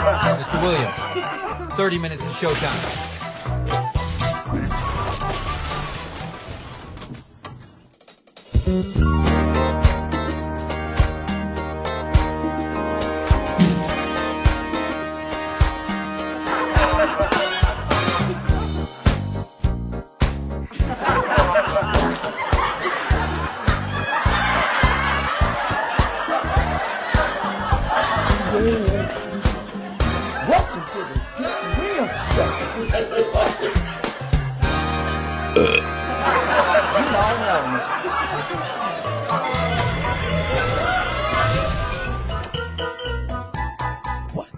Mr. Williams, 30 minutes to showtime. Welcome to the Get Real Show. You all know me. What?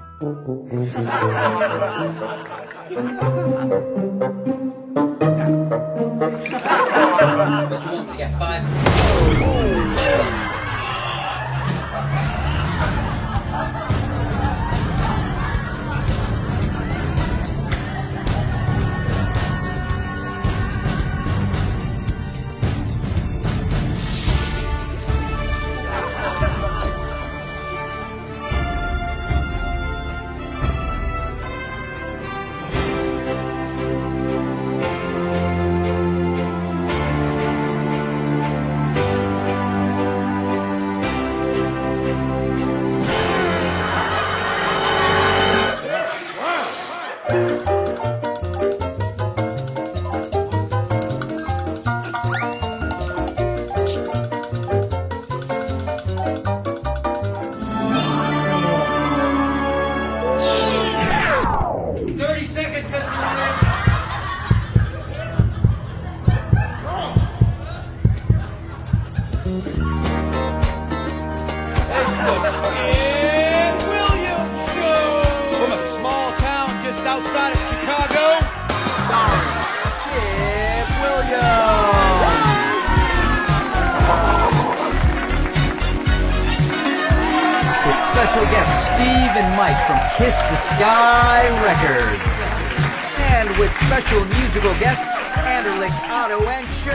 What you want to get 5? Outside of Chicago, Skip Williams. With special guests Steve and Mike from Kiss the Sky Records. And with special musical guests Anderlich, Otto, and Church.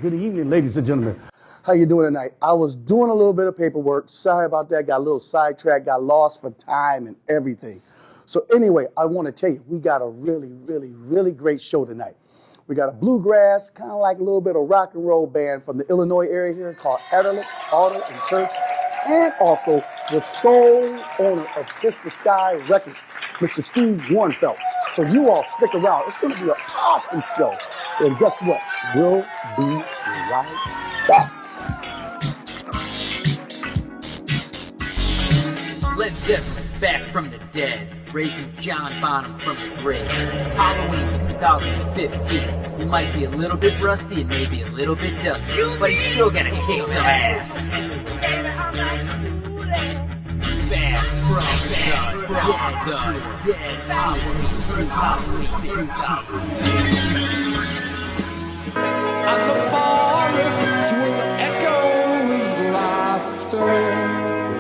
Good evening, ladies and gentlemen. How you doing tonight? I was doing a little bit of paperwork. Sorry about that. Got a little sidetracked, got lost for time and everything. So anyway, I want to tell you, we got a really great show tonight. We got a bluegrass, kind of like a little bit of rock and roll band from the Illinois area here called Anderlich, Otto, and Church, and also the sole owner of Kiss the Sky Records, Mr. Steve Warnfelt. So you all stick around. It's going to be an awesome show. And guess what? We'll be right back. Led Zeppelin back from the dead, raising John Bonham from the grave. Halloween 2015. He might be a little bit rusty and maybe a little bit dusty, but he's still gonna kick some ass. Back from the dead. And the forests will echo his laughter.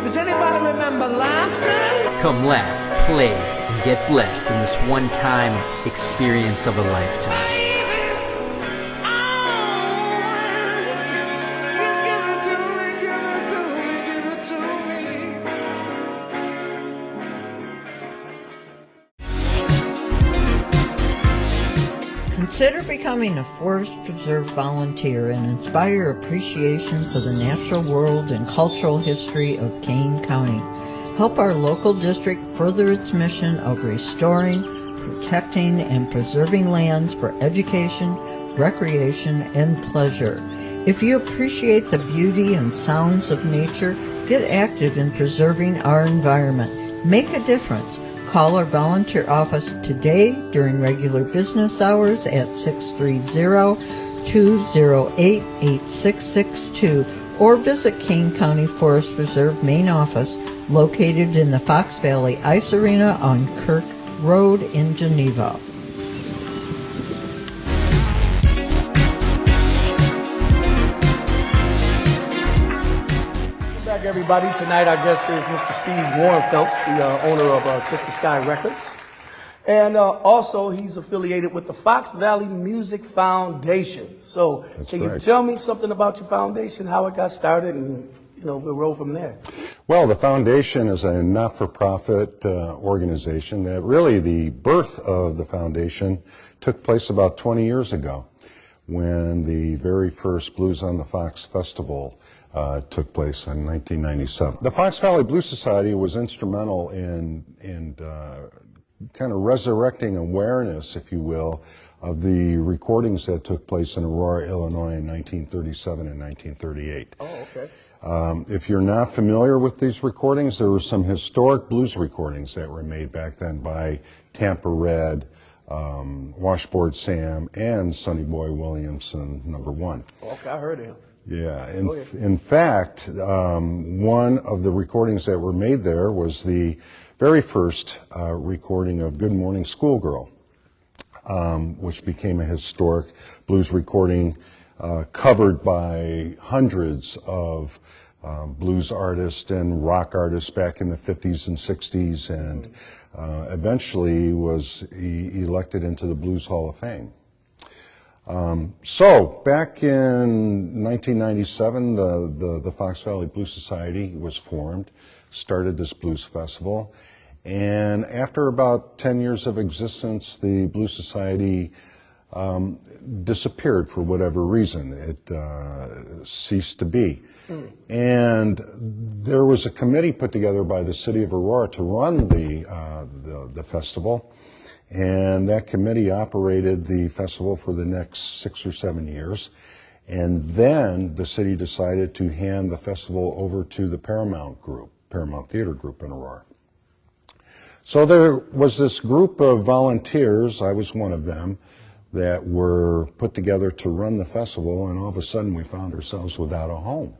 Does anybody remember laughter? Come laugh, play, and get blessed in this one-time experience of a lifetime. Consider becoming a Forest Preserve volunteer and inspire appreciation for the natural world and cultural history of Kane County. Help our local district further its mission of restoring, protecting, and preserving lands for education, recreation, and pleasure. If you appreciate the beauty and sounds of nature, get active in preserving our environment. Make a difference. Call our volunteer office today during regular business hours at 630-208-8662 or visit Kane County Forest Preserve main office located in the Fox Valley Ice Arena on Kirk Road in Geneva. back, everybody. Tonight our guest is Mr. Steve Warrenfeldt, the owner of Kiss the Sky Records. And also he's affiliated with the Fox Valley Music Foundation. So can you tell me something about your foundation, how it got started, and we'll roll from there. Well, the foundation is a not-for-profit organization that really the birth of the foundation took place about 20 years ago when the very first Blues on the Fox Festival took place in 1997. The Fox Valley Blues Society was instrumental in kind of resurrecting awareness, if you will, of the recordings that took place in Aurora, Illinois in 1937 and 1938. Oh, okay. If you're not familiar with these recordings, there were some historic blues recordings that were made back then by Tampa Red, Washboard Sam, and Sonny Boy Williamson, #1. Okay, I heard him. Yeah, in fact, one of the recordings that were made there was the very first recording of Good Morning Schoolgirl, which became a historic blues recording covered by hundreds of blues artists and rock artists back in the 50s and 60s, and eventually was elected into the Blues Hall of Fame. So back in 1997, the Fox Valley Blues Society was formed, started this blues festival, and after about 10 years of existence, the Blues Society disappeared for whatever reason. It ceased to be. And there was a committee put together by the city of Aurora to run the festival, and that committee operated the festival for the next 6 or 7 years. And then the city decided to hand the festival over to the Paramount Theater Group in Aurora. So there was this group of volunteers, I was one of them, that were put together to run the festival, and all of a sudden we found ourselves without a home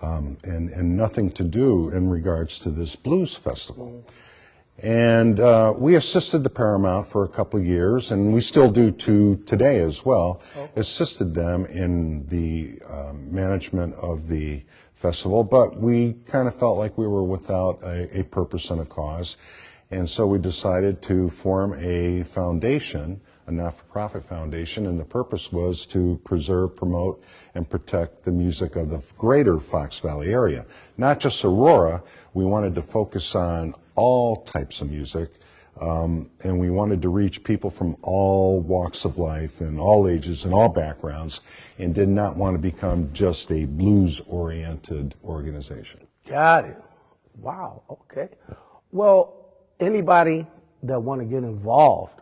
and nothing to do in regards to this blues festival. And we assisted the Paramount for a couple of years, and we still do to today as well, assisted them in the management of the festival, but we kind of felt like we were without a purpose and a cause, and so we decided to form a foundation, a not-for-profit foundation, and the purpose was to preserve, promote, and protect the music of the greater Fox Valley area. Not just Aurora, we wanted to focus on all types of music, and we wanted to reach people from all walks of life and all ages and all backgrounds, and did not want to become just a blues-oriented organization. Got it. Wow, okay. Well, anybody that want to get involved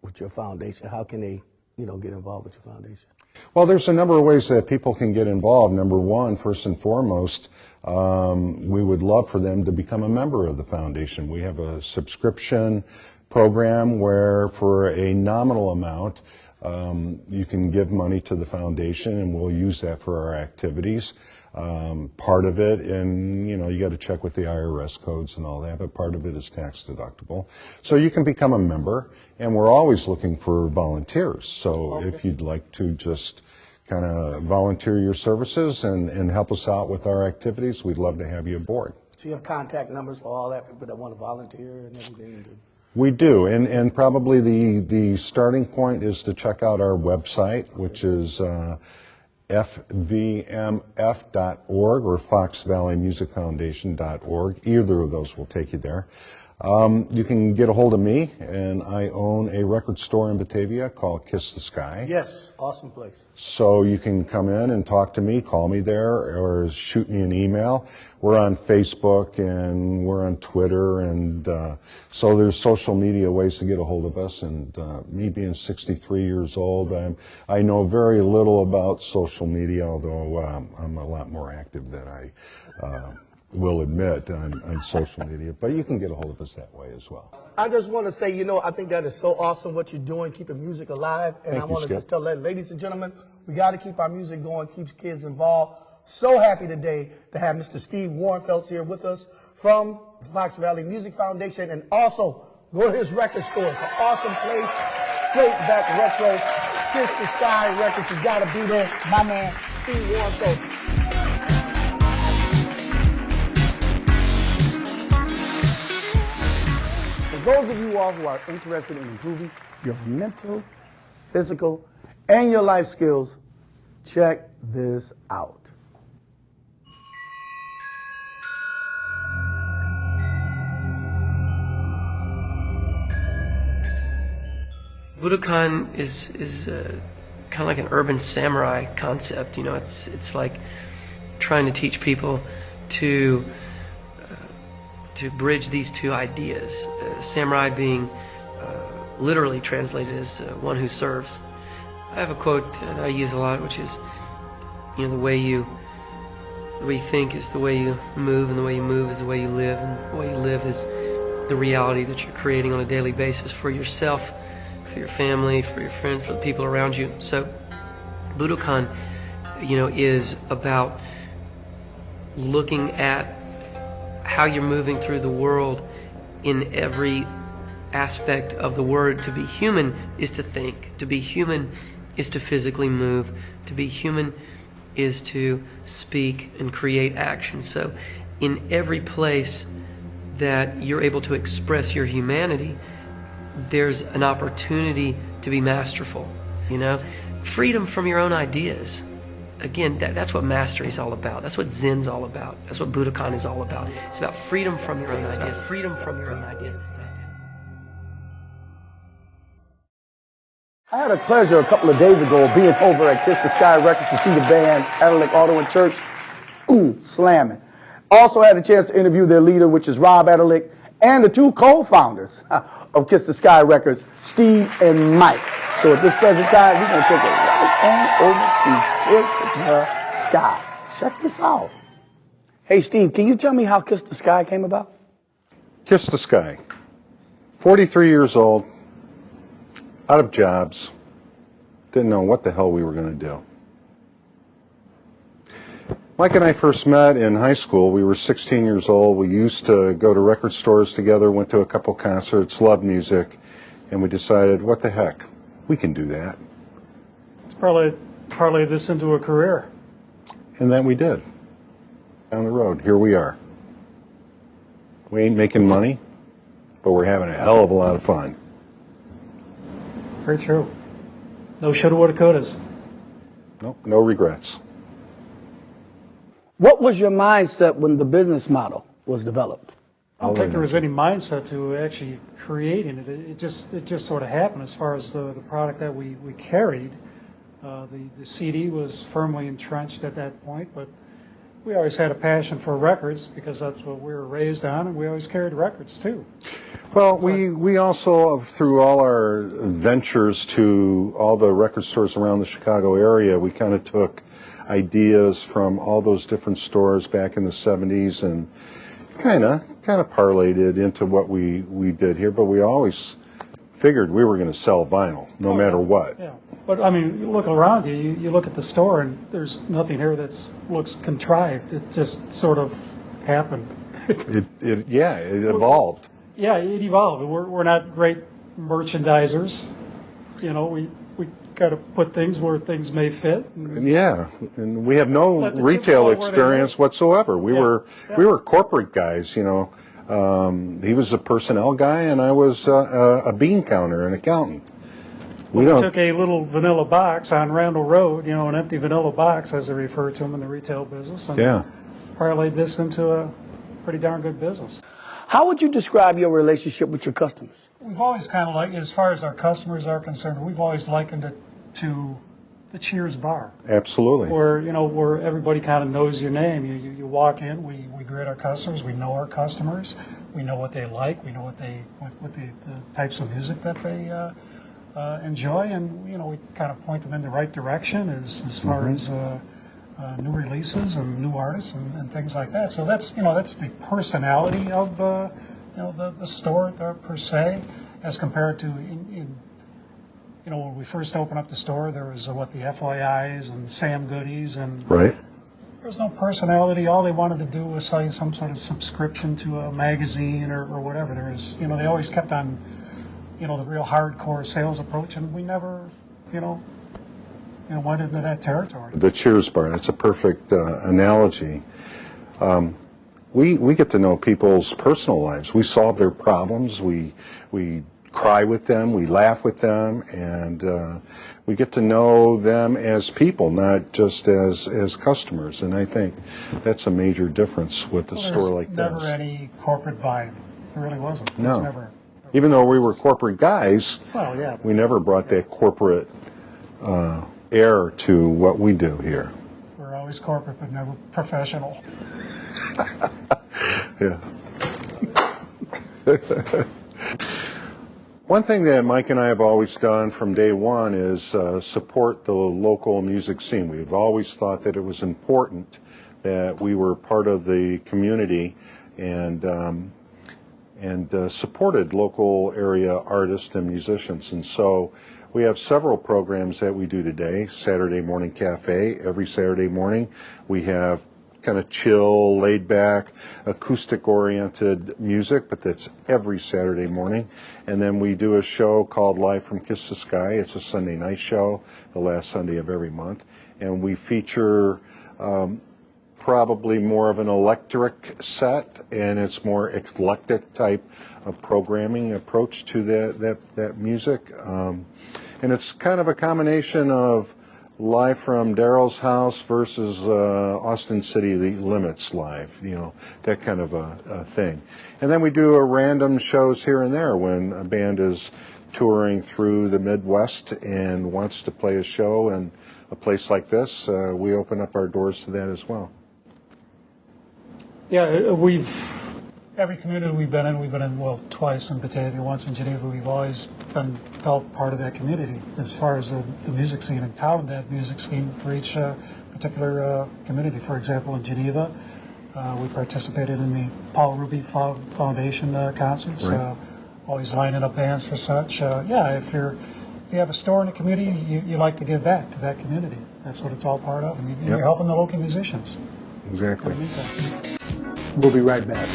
with your foundation, how can they, get involved with your foundation? Well, there's a number of ways that people can get involved. Number one, first and foremost, we would love for them to become a member of the foundation. We have a subscription program where for a nominal amount, you can give money to the foundation, and we'll use that for our activities. Part of it, and you got to check with the IRS codes and all that, but part of it is tax deductible. So you can become a member, and we're always looking for volunteers. So if you'd like to just kind of volunteer your services and help us out with our activities, we'd love to have you aboard. So you have contact numbers for all that people that want to volunteer and everything? We do, and probably the starting point is to check out our website, which is fvmf.org or foxvalleymusicfoundation.org. Either of those will take you there. You can get a hold of me, and I own a record store in Batavia called Kiss the Sky. Yes, awesome place. So you can come in and talk to me, call me there, or shoot me an email. We're on Facebook, and we're on Twitter, and so there's social media ways to get a hold of us. And me being 63 years old, I know very little about social media, although I'm a lot more active than I will admit on social media. But you can get a hold of us that way as well. I just want to say, I think that is so awesome what you're doing, keeping music alive. And I want to just tell ladies and gentlemen, we got to keep our music going, keep kids involved. So happy today to have Mr. Steve Warrenfeldt here with us from the Fox Valley Music Foundation, and also go to his record store. It's an awesome place, straight back retro, Kiss the Sky Records. You got to be there. My man, Steve Warrenfeldt. those of you all who are interested in improving your mental, physical, and your life skills, check this out. Budokan is kind of like an urban samurai concept. You know, it's like trying to teach people to bridge these two ideas. Samurai being literally translated as one who serves. I have a quote that I use a lot, which is, you know, the way you think is the way you move, and the way you move is the way you live, and the way you live is the reality that you're creating on a daily basis for yourself, for your family, for your friends, for the people around you. So Budokan, you know, is about looking at how you're moving through the world in every aspect of the word. To be human is to think. To be human is to physically move. To be human is to speak and create action. So in every place that you're able to express your humanity, there's an opportunity to be masterful. You know, freedom from your own ideas. Again, that's what mastery is all about. That's what Zen's all about. That's what Budokan is all about. It's about freedom from your own ideas. Freedom from your own ideas. I had a pleasure a couple of days ago of being over at Kiss the Sky Records to see the band Adelaide Auto and Church slamming. Also had a chance to interview their leader, which is Rob Adelaide, and the two co-founders of Kiss the Sky Records, Steve and Mike. So at this present time, we're going to take it right on over to Kiss the Sky. Check this out. Hey, Steve, can you tell me how Kiss the Sky came about? Kiss the Sky. 43 years old, out of jobs, didn't know what the hell we were going to do. Mike and I first met in high school. We were 16 years old. We used to go to record stores together, went to a couple concerts, loved music, and we decided, what the heck, we can do that. Let's parlay this into a career. And then we did. Down the road, here we are. We ain't making money, but we're having a hell of a lot of fun. Very true. No shoulda, woulda, couldas. Nope, no regrets. What was your mindset when the business model was developed? I don't think there was any mindset to actually creating it. It just sort of happened as far as the product that we carried. The CD was firmly entrenched at that point, but we always had a passion for records because that's what we were raised on, and we always carried records too. Well, we also, through all our ventures to all the record stores around the Chicago area, we kind of took ideas from all those different stores back in the 70s and kind of parlayed it into what we did here, but we always figured we were going to sell vinyl no matter what. Yeah, but I mean, you look around you look at the store, and there's nothing here that looks contrived. It just sort of happened. It evolved. Yeah, it evolved. We're not great merchandisers. You know, we got to put things where things may fit. And we have no retail experience whatsoever. We were corporate guys, you know. He was a personnel guy, and I was a bean counter, an accountant. We took a little vanilla box on Randall Road, you know, an empty vanilla box, as they refer to them in the retail business, and parlayed this into a pretty darn good business. How would you describe your relationship with your customers? We've always kind of as far as our customers are concerned, we've always likened it to the Cheers bar. Absolutely. Where everybody kind of knows your name. You walk in, we greet our customers, we know our customers, we know what they like, we know what the types of music that they enjoy, and you know, we kind of point them in the right direction as far as new releases and new artists and things like that. So that's the personality of the store per se, as compared to when we first opened up the store, there was the FYIs and Sam Goodies, and there was no personality. All they wanted to do was sell you some sort of subscription to a magazine or whatever. There was, they always kept on, the real hardcore sales approach, and we never, went into that territory. The Cheers bar, that's a perfect analogy. we get to know people's personal lives. We solve their problems. We cry with them. We laugh with them, and we get to know them as people, not just as customers. And I think that's a major difference with a store like this. Never any corporate vibe. There really wasn't. No. Never. Even though we were corporate guys, Well, yeah. we never brought that corporate air to what we do here. We're always corporate, but never professional. Yeah. One thing that Mike and I have always done from day one is support the local music scene. We've always thought that it was important that we were part of the community and supported local area artists and musicians. And so we have several programs that we do today. Saturday Morning Cafe. Every Saturday morning we have kind of chill, laid-back, acoustic-oriented music, but that's every Saturday morning. And then we do a show called Live from Kiss the Sky. It's a Sunday night show, the last Sunday of every month. And we feature probably more of an electric set, and it's more eclectic type of programming approach to that music. And it's kind of a combination of live from Daryl's house versus Austin City Limits live, that kind of a thing. And then we do random shows here and there when a band is touring through the Midwest and wants to play a show in a place like this. We open up our doors to that as well. Yeah, every community we've been in, well, twice in Batavia, once in Geneva. We've always felt part of that community as far as the music scene and touted that music scene for each particular community. For example, in Geneva, we participated in the Paul Ruby Foundation concerts, Right. Always lining up bands for such. If you have a store in a community, you like to give back to that community. That's what it's all part of, and you're helping the local musicians. Exactly. We'll be right back.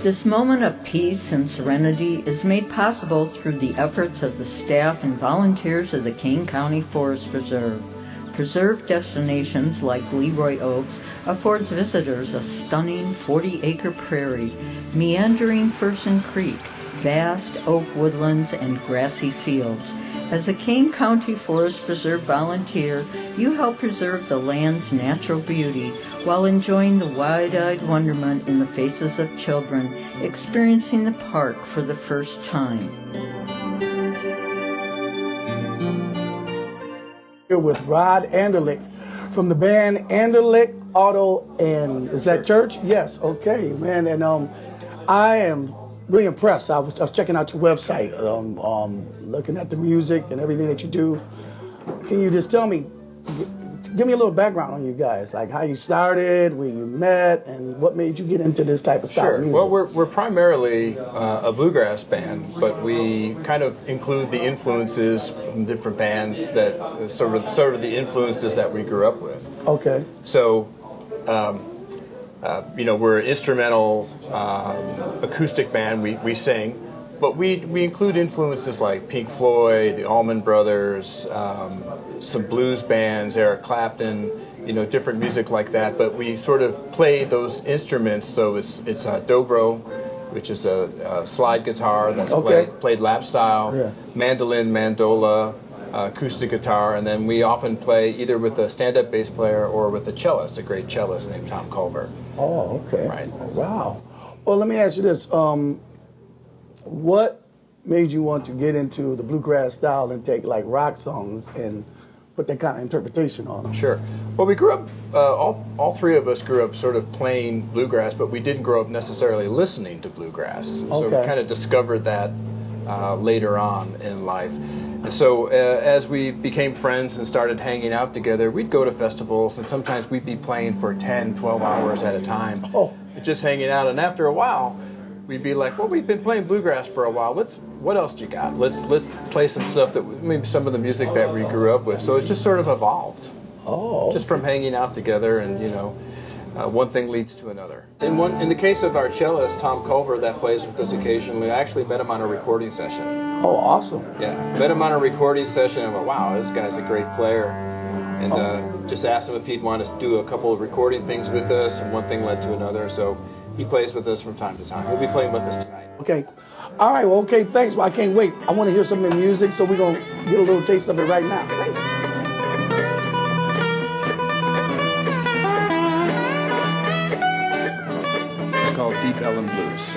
This moment of peace and serenity is made possible through the efforts of the staff and volunteers of the Kane County Forest Preserve. Preserve destinations like Leroy Oaks affords visitors a stunning 40-acre prairie, meandering Fersen Creek, vast oak woodlands, and grassy fields. As a Kane County Forest Preserve volunteer, you help preserve the land's natural beauty while enjoying the wide-eyed wonderment in the faces of children experiencing the park for the first time. Here with Rod Anderlich from the band Anderlich Auto and is that church? Yes. Okay, man. And I am really impressed. I was checking out your website, looking at the music and everything that you do. Can you just tell me, give me a little background on you guys, like how you started, where you met, and what made you get into this type of style of music? Well, we're primarily a bluegrass band, but we kind of include the influences from different bands that sort of the influences that we grew up with. Okay. So, we're an instrumental acoustic band. We sing, but we include influences like Pink Floyd, the Allman Brothers, some blues bands, Eric Clapton, different music like that. But we sort of play those instruments. So it's a dobro, which is a slide guitar that's played lap style, mandolin, mandola, acoustic guitar, and then we often play either with a stand-up bass player or with a cellist, a great cellist named Tom Culver. Oh, okay. Right. Wow. Well, let me ask you this. What made you want to get into the bluegrass style and take like rock songs and put that kind of interpretation on them? Sure. Well, we grew up, all three of us grew up sort of playing bluegrass, but we didn't grow up necessarily listening to bluegrass. So we kind of discovered that later on in life. And so as we became friends and started hanging out together, we'd go to festivals, and sometimes we'd be playing for 10, 12 hours at a time, just hanging out. And after a while, we'd be like, well, we've been playing bluegrass for a while. What else do you got? Let's play some stuff that maybe some of the music that we grew up with. So it's just sort of evolved. Oh. Just from hanging out together, and one thing leads to another. In the case of our cellist, Tom Culver, that plays with us occasionally, I actually met him on a recording session. Oh, awesome. Yeah, met him on a recording session and went, wow, this guy's a great player. And just asked him if he'd want to do a couple of recording things with us, and one thing led to another. So he plays with us from time to time. He'll be playing with us tonight. Okay. All right, well, okay, thanks. Well, I can't wait. I want to hear some of the music, so we're going to get a little taste of it right now. It's called Deep Ellum Blues.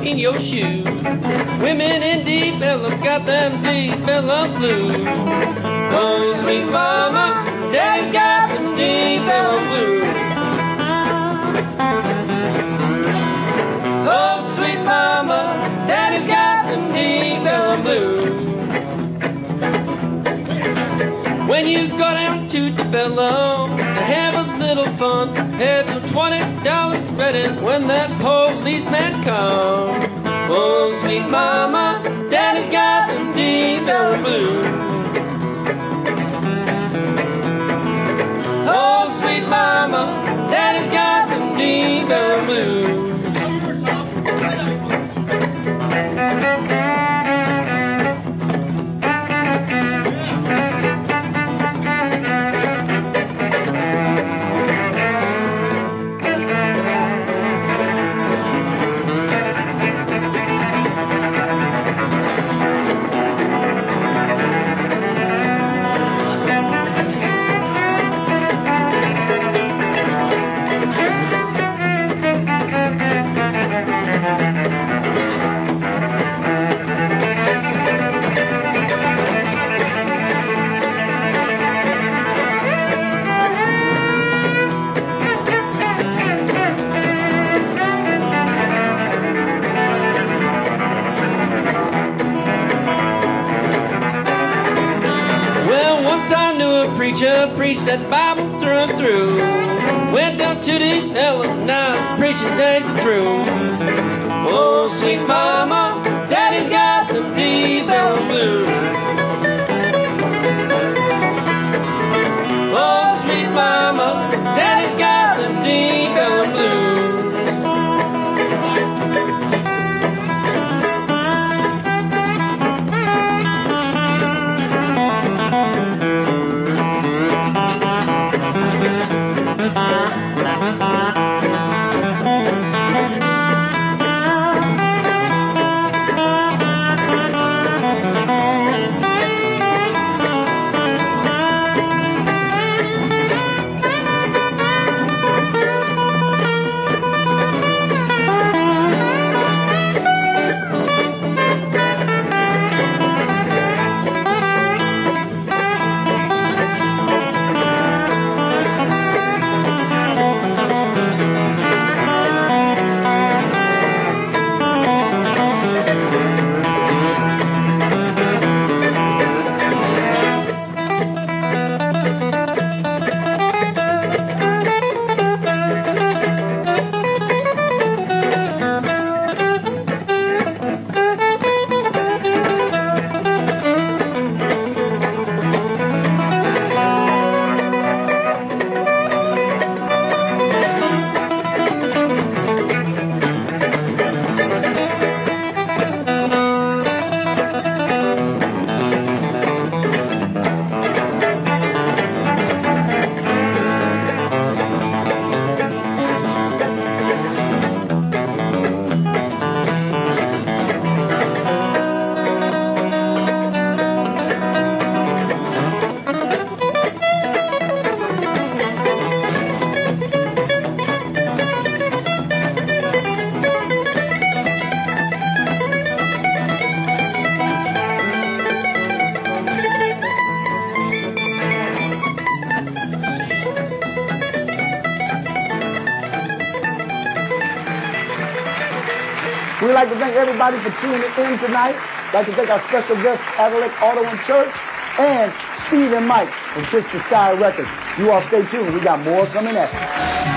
In your shoe, women in Deep Ellum got them Deep Ellum blues. Oh, sweet mama, daddy's got them Deep Ellum blues. Oh, sweet mama, daddy's got them Deep Ellum blues. When you go down to Deep Ellum to have a little fun, have your $20 ready when that policeman comes. Oh, sweet mama, daddy's got them Deep Ellum blues. Oh, sweet mama, daddy's got them Deep Ellum blues. Preached that Bible through and through. Went down to Deep Ellum, now his preaching days are through. Oh, sweet mama, daddy's got them Deep Ellum blues. Oh, sweet mama, daddy's got them Deep Ellum blues. We'd like to thank everybody for tuning in tonight. I'd like to thank our special guests, Adelaide Auto and Church, and Steve and Mike from Kiss the Sky Records. You all stay tuned. We got more coming at you.